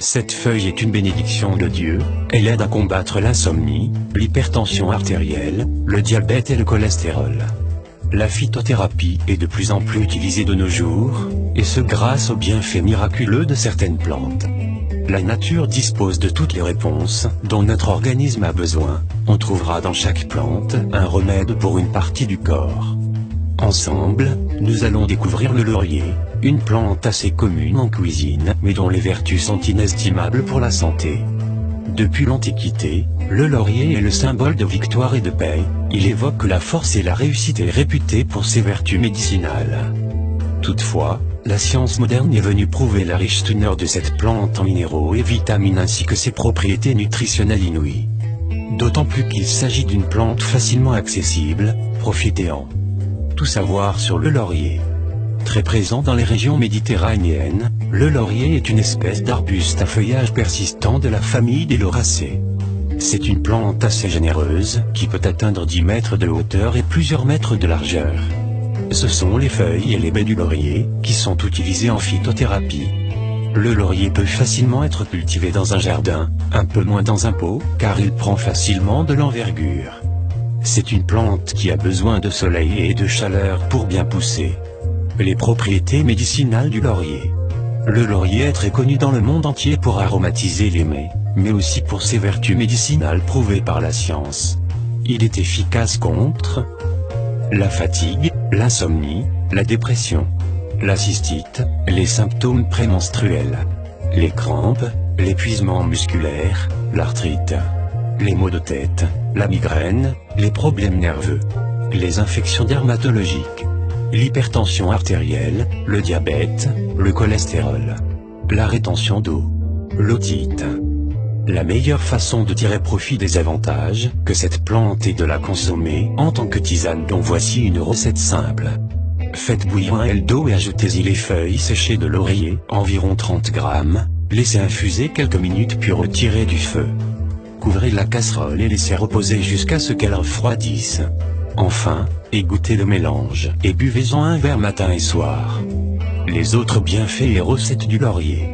Cette feuille est une bénédiction de Dieu, elle aide à combattre l'insomnie, l'hypertension artérielle, le diabète et le cholestérol. La phytothérapie est de plus en plus utilisée de nos jours, et ce grâce aux bienfaits miraculeux de certaines plantes. La nature dispose de toutes les réponses dont notre organisme a besoin. On trouvera dans chaque plante un remède pour une partie du corps. Ensemble, nous allons découvrir le laurier, une plante assez commune en cuisine mais dont les vertus sont inestimables pour la santé. Depuis l'Antiquité, le laurier est le symbole de victoire et de paix, il évoque la force et la réussite et est réputé pour ses vertus médicinales. Toutefois, la science moderne est venue prouver la riche teneur de cette plante en minéraux et vitamines ainsi que ses propriétés nutritionnelles inouïes. D'autant plus qu'il s'agit d'une plante facilement accessible, profitez-en. Tout savoir sur le laurier. Très présent dans les régions méditerranéennes, le laurier est une espèce d'arbuste à feuillage persistant de la famille des lauracées. C'est une plante assez généreuse, qui peut atteindre 10 mètres de hauteur et plusieurs mètres de largeur. Ce sont les feuilles et les baies du laurier, qui sont utilisées en phytothérapie. Le laurier peut facilement être cultivé dans un jardin, un peu moins dans un pot, car il prend facilement de l'envergure. C'est une plante qui a besoin de soleil et de chaleur pour bien pousser. Les propriétés médicinales du laurier. Le laurier est très connu dans le monde entier pour aromatiser les mets, mais aussi pour ses vertus médicinales prouvées par la science. Il est efficace contre la fatigue, l'insomnie, la dépression, la cystite, les symptômes prémenstruels, les crampes, l'épuisement musculaire, l'arthrite, les maux de tête, la migraine, les problèmes nerveux, les infections dermatologiques, l'hypertension artérielle, le diabète, le cholestérol, la rétention d'eau, l'otite. La meilleure façon de tirer profit des avantages que cette plante est de la consommer en tant que tisane, dont voici une recette simple. Faites bouillir un L d'eau et ajoutez-y les feuilles séchées de laurier, environ 30 grammes, laissez infuser quelques minutes puis retirez du feu. Couvrez la casserole et laissez reposer jusqu'à ce qu'elle refroidisse. Enfin, égouttez le mélange et buvez-en un verre matin et soir. Les autres bienfaits et recettes du laurier.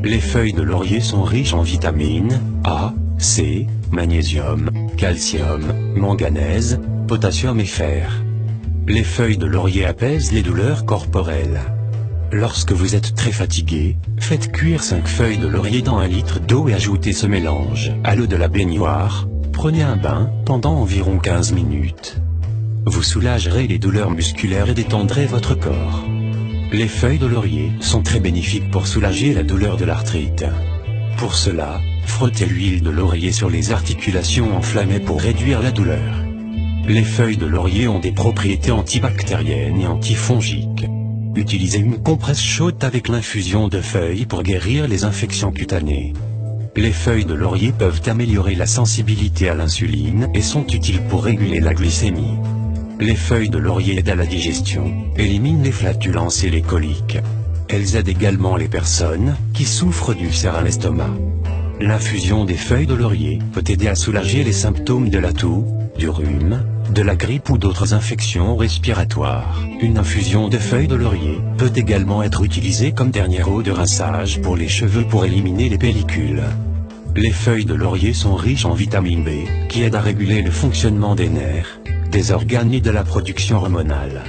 Les feuilles de laurier sont riches en vitamines A, C, magnésium, calcium, manganèse, potassium et fer. Les feuilles de laurier apaisent les douleurs corporelles. Lorsque vous êtes très fatigué, faites cuire 5 feuilles de laurier dans 1 litre d'eau et ajoutez ce mélange à l'eau de la baignoire. Prenez un bain pendant environ 15 minutes. Vous soulagerez les douleurs musculaires et détendrez votre corps. Les feuilles de laurier sont très bénéfiques pour soulager la douleur de l'arthrite. Pour cela, frottez l'huile de laurier sur les articulations enflammées pour réduire la douleur. Les feuilles de laurier ont des propriétés antibactériennes et antifongiques. Utilisez une compresse chaude avec l'infusion de feuilles pour guérir les infections cutanées. Les feuilles de laurier peuvent améliorer la sensibilité à l'insuline et sont utiles pour réguler la glycémie. Les feuilles de laurier aident à la digestion, éliminent les flatulences et les coliques. Elles aident également les personnes qui souffrent d'ulcères à l'estomac. L'infusion des feuilles de laurier peut aider à soulager les symptômes de la toux, du rhume, de la grippe ou d'autres infections respiratoires. Une infusion de feuilles de laurier peut également être utilisée comme dernière eau de rinçage pour les cheveux pour éliminer les pellicules. Les feuilles de laurier sont riches en vitamine B, qui aide à réguler le fonctionnement des nerfs, des organes et de la production hormonale.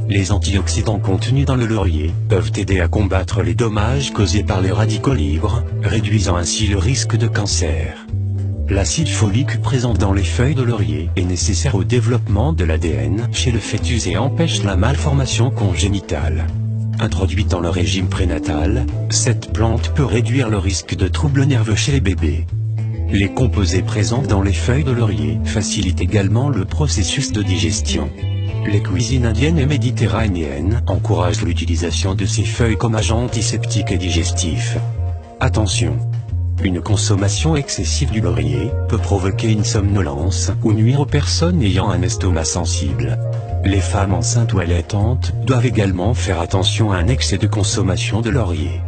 Les antioxydants contenus dans le laurier peuvent aider à combattre les dommages causés par les radicaux libres, réduisant ainsi le risque de cancer. L'acide folique présent dans les feuilles de laurier est nécessaire au développement de l'ADN chez le fœtus et empêche la malformation congénitale. Introduite dans le régime prénatal, cette plante peut réduire le risque de troubles nerveux chez les bébés. Les composés présents dans les feuilles de laurier facilitent également le processus de digestion. Les cuisines indiennes et méditerranéennes encouragent l'utilisation de ces feuilles comme agent antiseptique et digestif. Attention! Une consommation excessive du laurier peut provoquer une somnolence ou nuire aux personnes ayant un estomac sensible. Les femmes enceintes ou allaitantes doivent également faire attention à un excès de consommation de laurier.